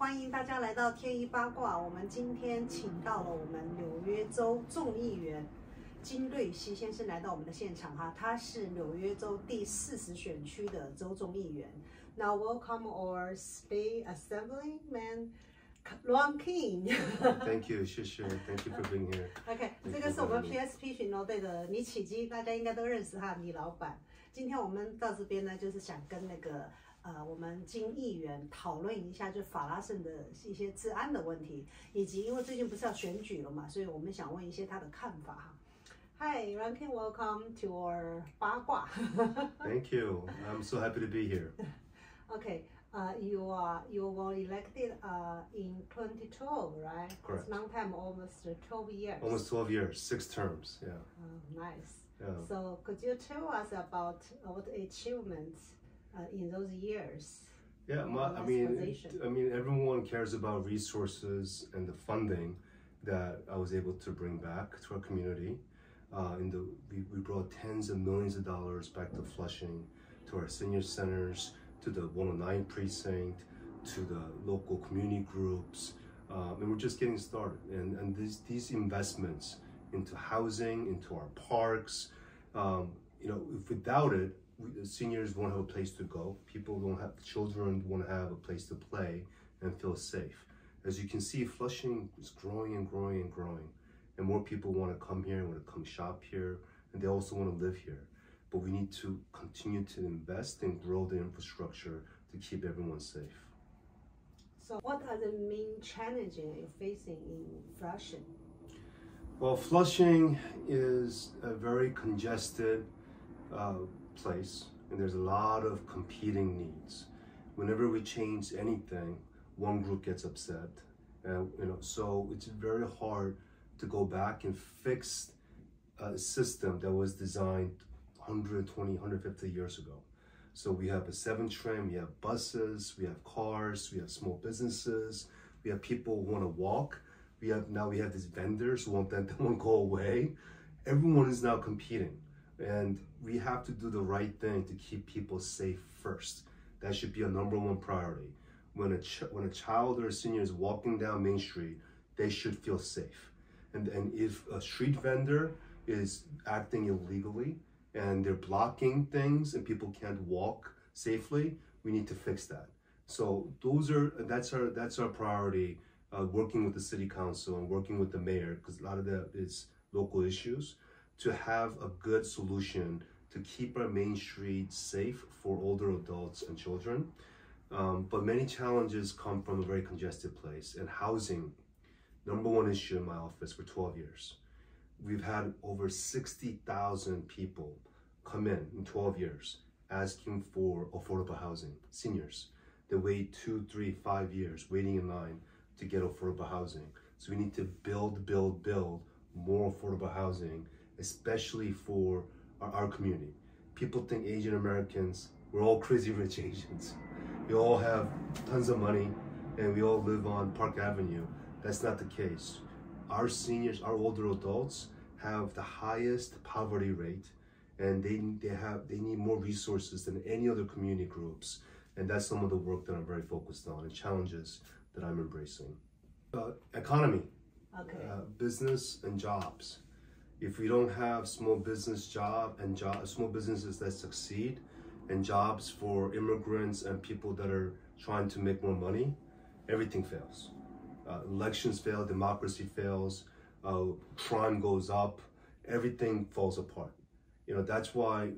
欢迎大家来到天一八卦。我们今天请到了我们纽约州众议员金兑锡先生来到我们的现场哈，他是纽约州第40选区的州众议员。Now welcome our State Assemblyman Ron King. Thank you, 谢谢 Thank you for being here. OK， 这个是我们 PSP 巡逻队的李启基，大家应该都认识他，李老板。今天我们到这边呢，就是想跟那个我们金议员讨论一下，就法拉盛的一些治安的问题，以及因为最近不是要选举了嘛，所以我们想问一些他的看法哈。Hi, Ron King, welcome to our 八卦。Thank you. I'm so happy to be here. Okay, you were elected in 2012, right? Correct. It's long time, almost 12 years. Almost 12 years, 6 terms. Yeah. Nice. Yeah. So could you tell us about what achievements in those years? Yeah, I mean, everyone cares about resources and the funding that I was able to bring back to our community. We brought tens of millions of dollars back to Flushing, to our senior centers, to the 109 precinct, to the local community groups, and we're just getting started. And these investments into housing, into our parks, if without it, seniors won't have a place to go. Children won't have a place to play and feel safe. As you can see, Flushing is growing and growing and growing. And more people want to come here, want to come shop here, and they also want to live here. But we need to continue to invest and grow the infrastructure to keep everyone safe. So what are the main challenges you're facing in Flushing? Well, Flushing is a very congested place, and there's a lot of competing needs. Whenever we change anything, one group gets upset, so it's very hard to go back and fix a system that was designed 120, 150 years ago. So we have a 7 tram, we have buses, we have cars, we have small businesses, we have people who want to walk. Now we have these vendors who want that to go away. Everyone is now competing, and we have to do the right thing to keep people safe first. That should be a #1 priority. When a child or a senior is walking down Main Street, they should feel safe. And if a street vendor is acting illegally and they're blocking things and people can't walk safely, we need to fix that. So that's our priority. Working with the city council and working with the mayor, because a lot of that is local issues, to have a good solution to keep our Main Street safe for older adults and children. But many challenges come from a very congested place, and housing, #1 issue in my office for 12 years. We've had over 60,000 people come in 12 years asking for affordable housing. Seniors, they wait 2, 3, 5 years waiting in line to get affordable housing. So we need to build more affordable housing, especially for our community. People think Asian Americans, we're all crazy rich Asians. We all have tons of money and we all live on Park Avenue. That's not the case. Our seniors, our older adults have the highest poverty rate, and they need more resources than any other community groups. And that's some of the work that I'm very focused on and challenges that I'm embracing. Economy, business and jobs. If we don't have small businesses that succeed, and jobs for immigrants and people that are trying to make more money, everything fails. Elections fail, democracy fails, crime goes up, everything falls apart. That's why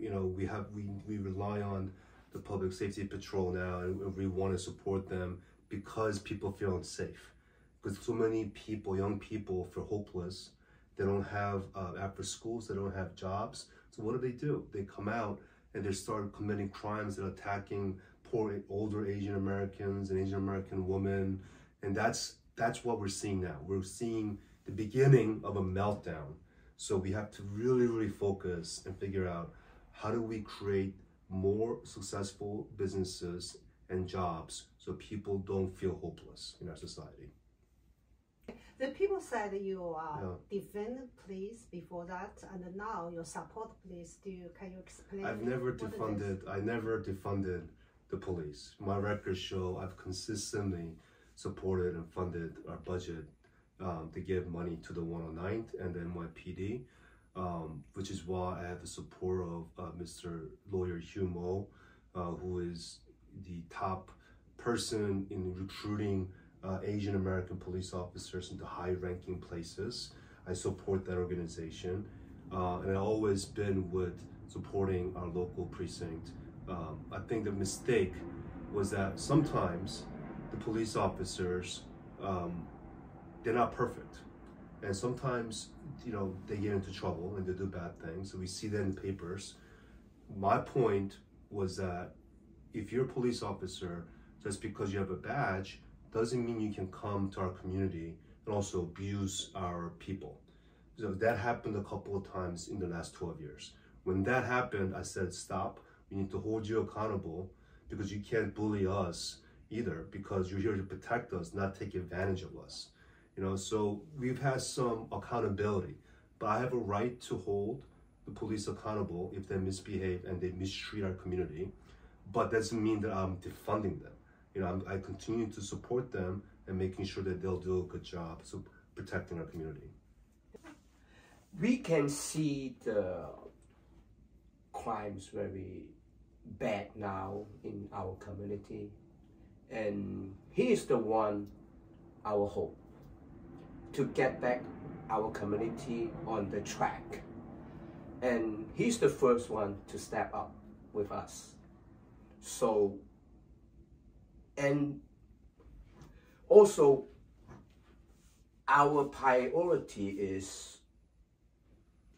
we rely on the Public Safety Patrol now, and we want to support them because people feel unsafe. Because so many people, young people, feel hopeless. They don't have after schools, they don't have jobs. So what do? They come out and they start committing crimes and attacking poor older Asian Americans and Asian American women, and that's what we're seeing now. We're seeing the beginning of a meltdown. So we have to really focus and figure out how do we create more successful businesses and jobs so people don't feel hopeless in our society. The people said you defend police before that, and now you support police. Can you explain? I never defunded the police. My records show I've consistently supported and funded our budget to give money to the 109th and the NYPD, which is why I have the support of Mr. Lawyer Hugh Mo, who is the top person in recruiting Asian American police officers into high-ranking places. I support that organization, and I've always been with supporting our local precinct. I think the mistake was that sometimes the police officers, they're not perfect. And sometimes, you know, they get into trouble and they do bad things. So we see that in the papers. My point was that if you're a police officer, just because you have a badge, doesn't mean you can come to our community and also abuse our people. So that happened a couple of times in the last 12 years. When that happened, I said, stop. We need to hold you accountable because you can't bully us either, because you're here to protect us, not take advantage of us. You know, so we've had some accountability, but I have a right to hold the police accountable if they misbehave and they mistreat our community. But that doesn't mean that I'm defunding them. You know, I continue to support them and making sure that they'll do a good job so protecting our community. We can see the crimes very bad now in our community, and he is the one, our hope, to get back our community on the track. And he's the first one to step up with us. So, and also our priority is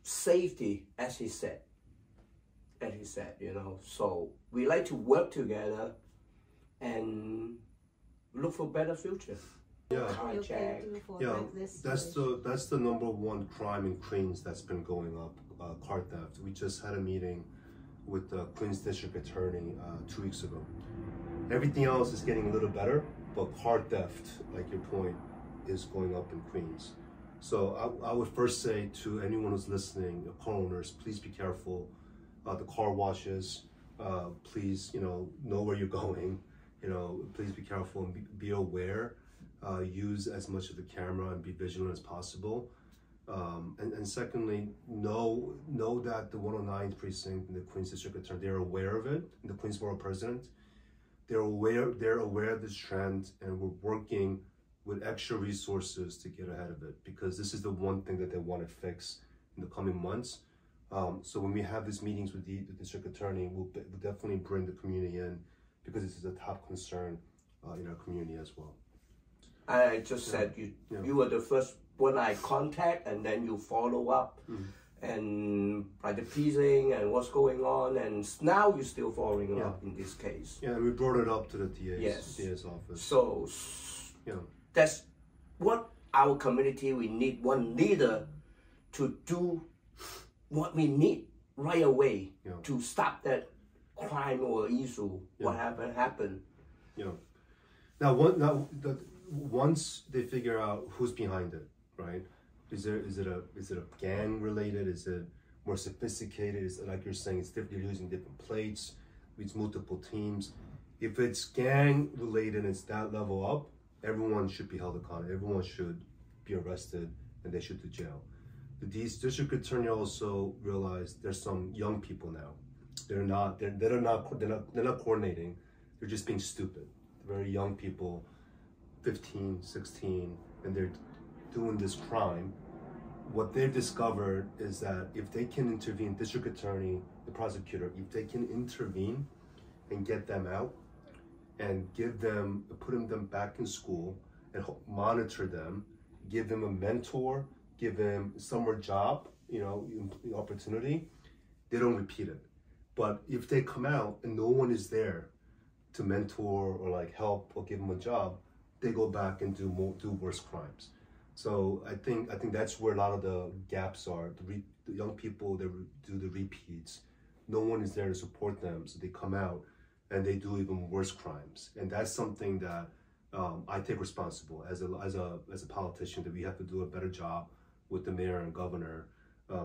safety, as he said, you know. So we like to work together and look for better future. Yeah, Yeah, that's the #1 crime in Queens that's been going up, car theft. We just had a meeting with the Queens District Attorney 2 weeks ago. Everything else is getting a little better, but car theft, like your point, is going up in Queens. So I would first say to anyone who's listening, car owners, please be careful. The car washes, please, you know where you're going. You know, please be careful and be aware. Use as much of the camera and be vigilant as possible. And secondly, know that the 109th precinct and the Queens District Attorney, they're aware of it, and the Queens Borough President, they're aware of this trend, and we're working with extra resources to get ahead of it, because this is the one thing that they want to fix in the coming months. So when we have these meetings with the District Attorney, we'll definitely bring the community in, because this is a top concern in our community as well. I just said you were the first one I contact, and then you follow up, and by the precinct and what's going on, and now you're still following up in this case. Yeah, and we brought it up to the DA's office. So that's what our community, we need one leader to do what we need right away to stop that crime or issue, what happened. Yeah. Now, once they figure out who's behind it, right? Is it a gang related? Is it more sophisticated? Is it, like you're saying, you're using different plates, it's multiple teams? If it's gang related and it's that level up, everyone should be held accountable. Everyone should be arrested and they should do jail. The district attorney also realized there's some young people now. They're not coordinating. They're just being stupid. Very young people, 15, 16, and they're doing this crime. What they've discovered is that if they can intervene, district attorney, the prosecutor, if they can intervene and get them out and put them back in school and monitor them, give them a mentor, give them summer job, opportunity, they don't repeat it. But if they come out and no one is there to mentor or like help or give them a job, they go back and do worse crimes. So I think that's where a lot of the gaps are. The young people that do the repeats, no one is there to support them, so they come out and they do even worse crimes. And that's something that I take responsible as a politician, that we have to do a better job with the mayor and governor,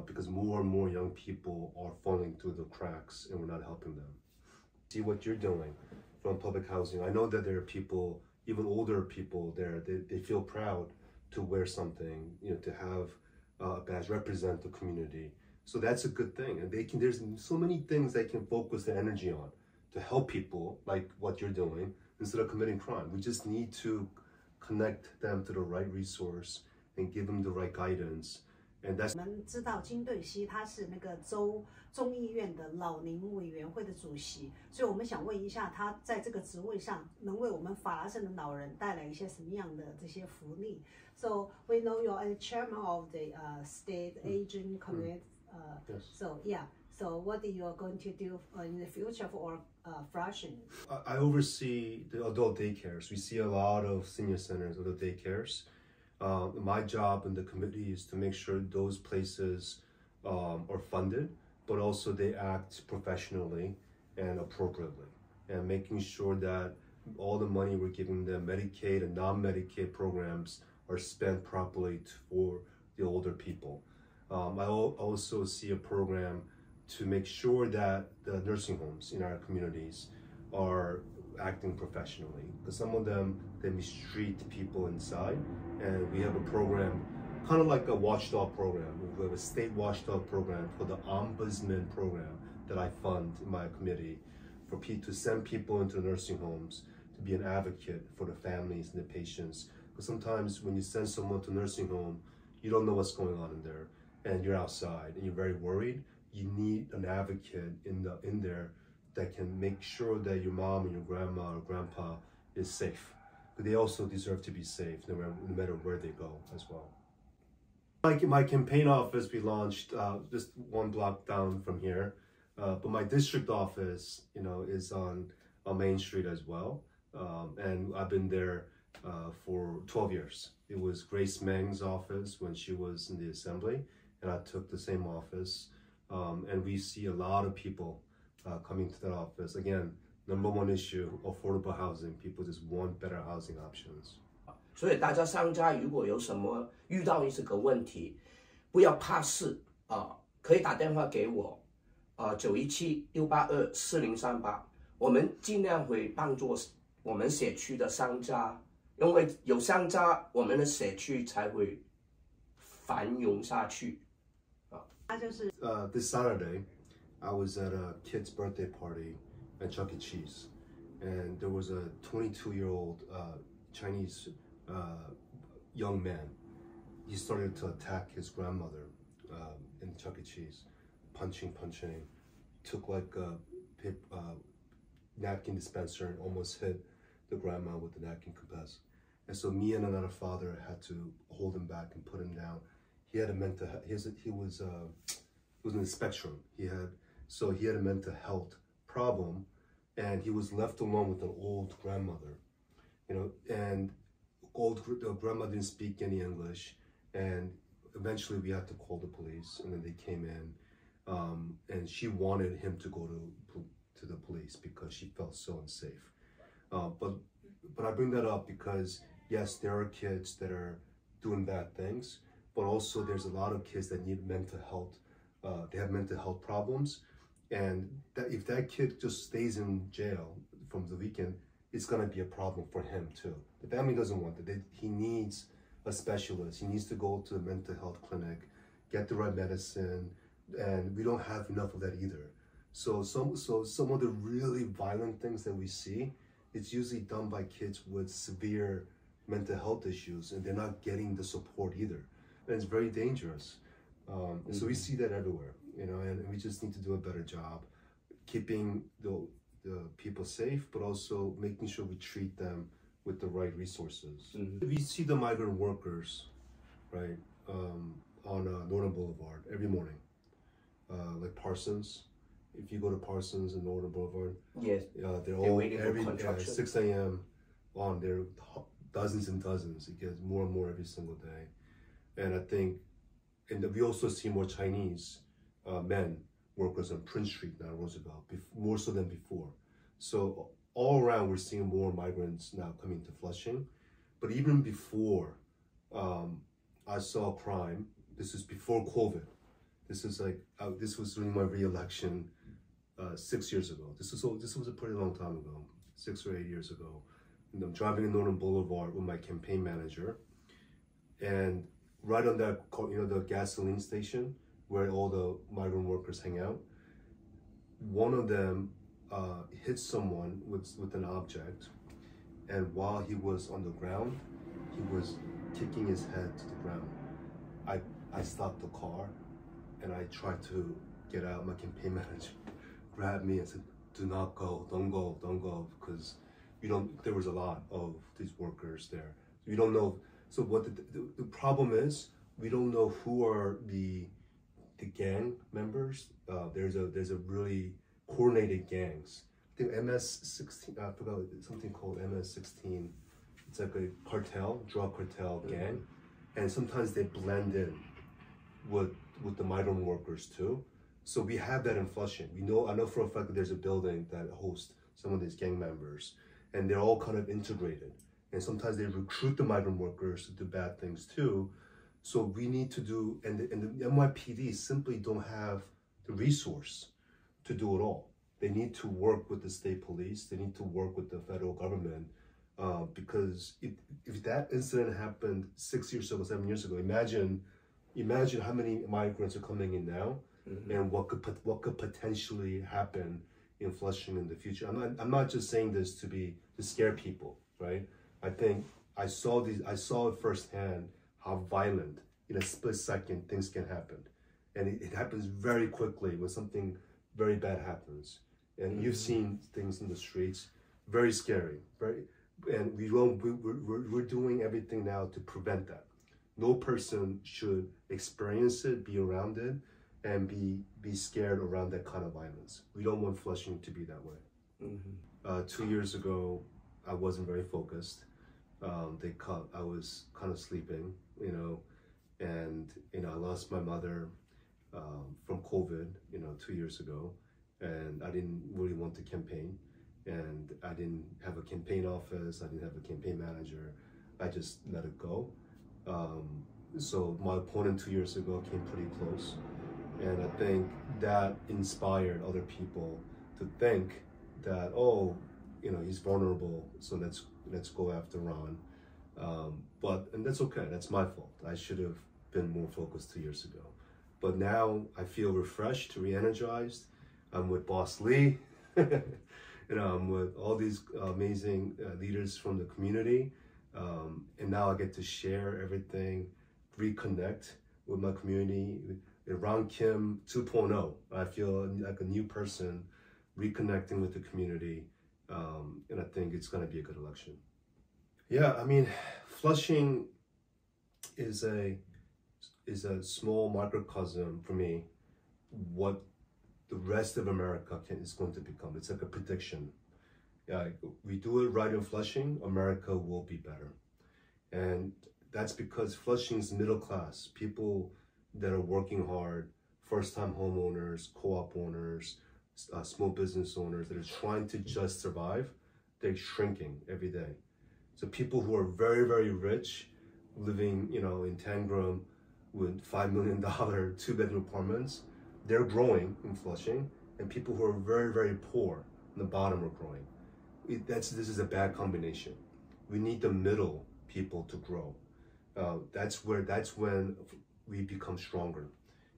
because more and more young people are falling through the cracks and we're not helping them. See what you're doing from public housing. I know that there are people even older people there, they feel proud to wear something, to have a badge, represent the community. So that's a good thing. And there's so many things they can focus their energy on to help people, like what you're doing, instead of committing crime. We just need to connect them to the right resource and give them the right guidance. And that's 我们知道金兑锡他是那个州众议院的老龄委员会的主席，所以我们想问一下，他在这个职位上能为我们法拉盛的老人带来一些什么样的这些福利 ？So we know you're a chairman of the state aging committee. Yes. So yeah. So what are you going to do in the future for Flushing? I oversee the adult daycares. We see a lot of senior centers, adult daycares. My job in the committee is to make sure those places are funded, but also they act professionally and appropriately, and making sure that all the money we're giving them, Medicaid and non-Medicaid programs, are spent properly for the older people. I also see a program to make sure that the nursing homes in our communities are acting professionally, because some of them, they mistreat people inside, and we have a program kind of like a watchdog program. We have a state watchdog program called the Ombudsman program that I fund in my committee for to send people into the nursing homes to be an advocate for the families and the patients. Because sometimes when you send someone to a nursing home, you don't know what's going on in there, and you're outside and you're very worried. You need an advocate in there that can make sure that your mom and your grandma or grandpa is safe. But they also deserve to be safe no matter where they go as well. My campaign office we launched just one block down from here, but my district office, is on Main Street as well, and I've been there for 12 years. It was Grace Meng's office when she was in the assembly, and I took the same office, and we see a lot of people coming to that office. Again, number one issue, affordable housing. People just want better housing options. 所以大家商家如果有什么遇到这个问题，不要怕事可以打电话给我917-682-4038，我们尽量会帮助我们社区的商家，因为有商家，我们的社区才会繁荣下去。This Saturday, I was at a kid's birthday party at Chuck E. Cheese, and there was a 22-year-old Chinese young man. He started to attack his grandmother in Chuck E. Cheese, punching, took like a napkin dispenser and almost hit the grandma with the napkin dispenser. And so me and another father had to hold him back and put him down. He had a mental, he was in the spectrum. He had a mental health problem, and he was left alone with an old grandmother, and the grandma didn't speak any English, and eventually we had to call the police, and then they came in, and she wanted him to go to the police because she felt so unsafe. But I bring that up because yes, there are kids that are doing bad things, but also there's a lot of kids that need mental health. They have mental health problems, and if that kid just stays in jail from the weekend, it's gonna be a problem for him too. The family doesn't want that. He needs a specialist. He needs to go to a mental health clinic, get the right medicine, and we don't have enough of that either. So some of the really violent things that we see, it's usually done by kids with severe mental health issues, and they're not getting the support either. And it's very dangerous. And so we see that everywhere, and we just need to do a better job keeping the people safe, but also making sure we treat them with the right resources. We see the migrant workers, right, on Northern Boulevard every morning, like Parsons. If you go to Parsons and Northern Boulevard, yes, they're all every 6 a.m. on there, dozens and dozens. It gets more and more every single day, and I think. And we also see more Chinese men workers on Prince Street now, Roosevelt, more so than before. So all around, we're seeing more migrants now coming to Flushing. But even before I saw crime, this is before COVID. This is this was during my re-election 6 years ago. This was a pretty long time ago, 6 or 8 years ago. I'm driving in Northern Boulevard with my campaign manager, and right on that, the gasoline station where all the migrant workers hang out, one of them hit someone with an object, and while he was on the ground, he was kicking his head to the ground. I stopped the car, and I tried to get out. My campaign manager grabbed me and said, "Do not go, don't go," because there was a lot of these workers there. We don't know. So what the problem is, we don't know who are the gang members. There's a really coordinated gangs. I think MS-16, I forgot, something called MS-16. It's like a drug cartel gang. And sometimes they blend in with the migrant workers too. So we have that in Flushing. I know for a fact that there's a building that hosts some of these gang members, and they're all kind of integrated. And sometimes they recruit the migrant workers to do bad things too. So we need to do, and the NYPD simply don't have the resource to do it all. They need to work with the state police. They need to work with the federal government, because if that incident happened 6 years ago, 7 years ago, imagine how many migrants are coming in now, and what could potentially happen in Flushing in the future. I'm not just saying this to scare people, right? I think I saw it firsthand how violent in a split second things can happen, and it happens very quickly when something very bad happens. And you've seen things in the streets, very scary, and we're doing everything now to prevent that. No person should experience it, be around it, and be scared around that kind of violence. We don't want Flushing to be that way. 2 years ago, I wasn't very focused. I was kind of sleeping, and I lost my mother from COVID, 2 years ago, and I didn't really want to campaign, and I didn't have a campaign office. I didn't have a campaign manager. I just let it go. So my opponent 2 years ago came pretty close, and I think that inspired other people to think that, he's vulnerable, so let's go after Ron. And that's okay. That's my fault. I should have been more focused 2 years ago. But now I feel refreshed, re-energized. I'm with Boss Lee. I'm with all these amazing leaders from the community. And now I get to share everything, reconnect with my community. Ron Kim 2.0. I feel like a new person, reconnecting with the community. And I think it's going to be a good election. Yeah, I mean, Flushing is a small microcosm for me what the rest of America is going to become. It's like a prediction. We do it right in Flushing, America will be better. And that's because Flushing's middle class, people that are working hard, first-time homeowners, co-op owners, small business owners that are trying to just survive, they're shrinking every day. So people who are very, very rich, living, in Tangram with $5 million, 2-bedroom apartments, they're growing in Flushing, and people who are very, very poor on the bottom are growing. This is a bad combination. We need the middle people to grow. That's when we become stronger.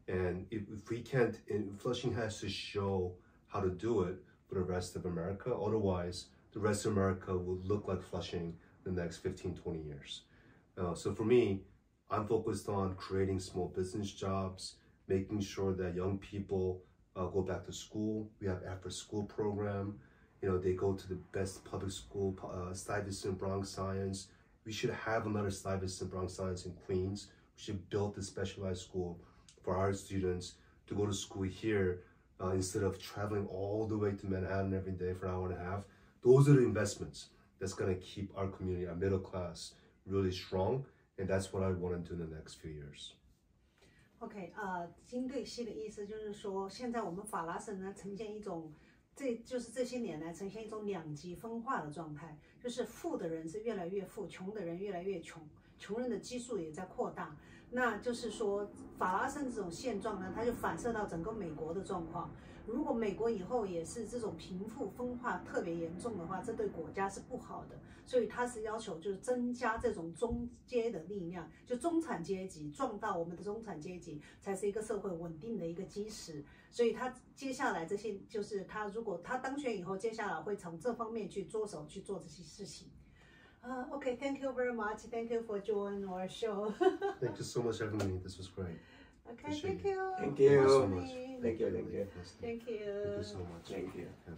And if we can't, Flushing has to show how to do it for the rest of America. Otherwise, the rest of America will look like Flushing in the next 15, 20 years. So for me, I'm focused on creating small business jobs, making sure that young people go back to school. We have after-school program. They go to the best public school, Stuyvesant Bronx Science. We should have another Stuyvesant Bronx Science in Queens. We should build a specialized school for our students to go to school here instead of traveling all the way to Manhattan every day for an hour and a half. Those are the investments that's going to keep our community, our middle class, really strong. And that's what I want to do in the next few years. OK， 金对西的意思就是说，现在我们法拉盛呢呈现一种，这些年来呈现一种两极分化的状态，就是富的人是越来越富，穷的人越来越穷。穷人的基数也在扩大。那就是说，法拉盛这种现状呢，它就反射到整个美国的状况。如果美国以后也是这种贫富分化特别严重的话，这对国家是不好的。所以他是要求就是增加这种中阶的力量，就中产阶级壮大我们的中产阶级，才是一个社会稳定的一个基石。所以他接下来这些就是他如果他当选以后，接下来会从这方面去着手去做这些事情。Okay, thank you very much. Thank you for joining our show. Thank you so much, Evelyn. This was great. Okay, thank you. Thank you so much. Thank you. Thank you. Thank you. Thank you so much. Thank you. Yeah.